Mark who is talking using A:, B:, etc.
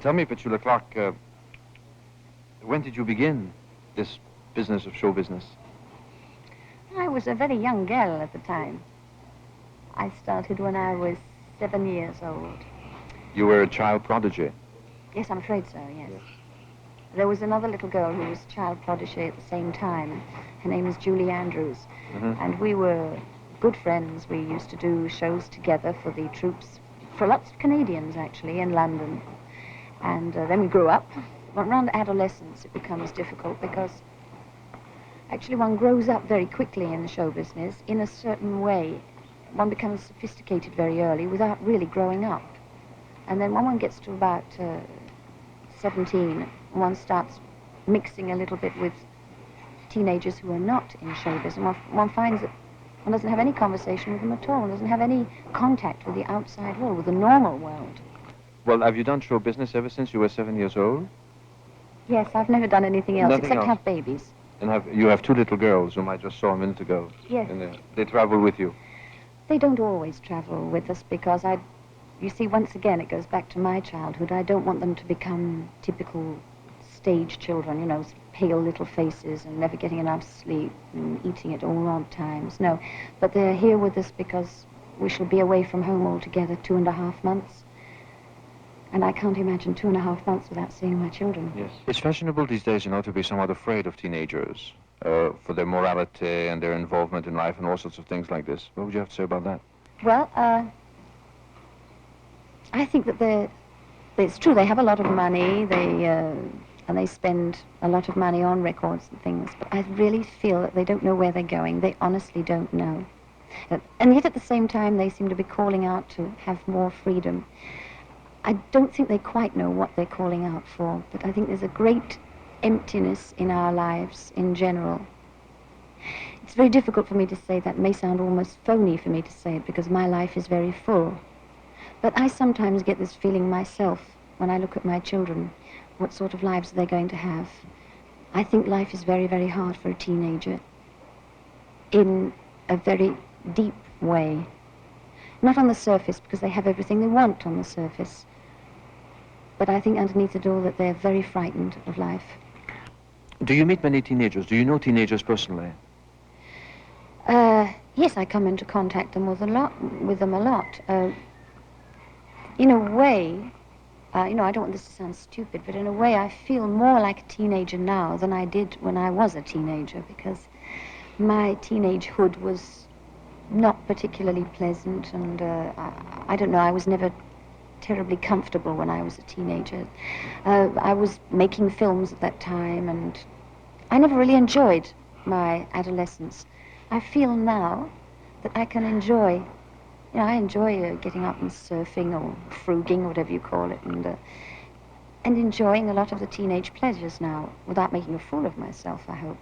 A: Tell me, Petula Clark, when did you begin this business of show business?
B: I was a very young girl at the time. I started when I was 7 years old.
A: You were a child prodigy.
B: Yes, I'm afraid so, yes. There was another little girl who was child prodigy at the same time. Her name was Julie Andrews. And we were good friends. We used to do shows together for the troops, for lots of Canadians, actually, in London. And then we grew up. Around adolescence, it becomes difficult because actually one grows up very quickly in the show business in a certain way. One becomes sophisticated very early without really growing up. And then when one gets to about 17, one starts mixing a little bit with teenagers who are not in show business. One finds that one doesn't have any conversation with them at all. One doesn't have any contact with the outside world, with the normal world.
A: Well, have you done show business ever since you were 7 years old?
B: Yes, I've never done anything else except have babies.
A: And you have two little girls whom I just saw a minute ago.
B: Yes.
A: And they travel with you.
B: They don't always travel with us because you see, once again, it goes back to my childhood. I don't want them to become typical stage children, you know, pale little faces and never getting enough sleep and eating at all odd times. No, but they're here with us because we shall be away from home altogether 2.5 months. And I can't imagine 2.5 months without seeing my children.
A: Yes. It's fashionable these days, you know, to be somewhat afraid of teenagers for their morality and their involvement in life and all sorts of things like this. What would you have to say about that?
B: Well, I think that it's true, they have a lot of money, and they spend a lot of money on records and things, but I really feel that they don't know where they're going. They honestly don't know. And yet at the same time, they seem to be calling out to have more freedom. I don't think they quite know what they're calling out for, but I think there's a great emptiness in our lives in general. It's very difficult for me to say that. It may sound almost phony for me to say it because my life is very full. But I sometimes get this feeling myself when I look at my children, what sort of lives they're going to have. I think life is very, very hard for a teenager in a very deep way. Not on the surface, because they have everything they want on the surface. But I think underneath it all that they're very frightened of life.
A: Do you meet many teenagers? Do you know teenagers personally?
B: Yes, I come into contact with them a lot. In a way, I don't want this to sound stupid, but in a way I feel more like a teenager now than I did when I was a teenager, because my teenagehood was not particularly pleasant, and I don't know, I was never terribly comfortable when I was a teenager. I was making films at that time, and I never really enjoyed my adolescence. I feel now that I can enjoy, I enjoy getting up and surfing or fruging, whatever you call it, and enjoying a lot of the teenage pleasures now, without making a fool of myself, I hope,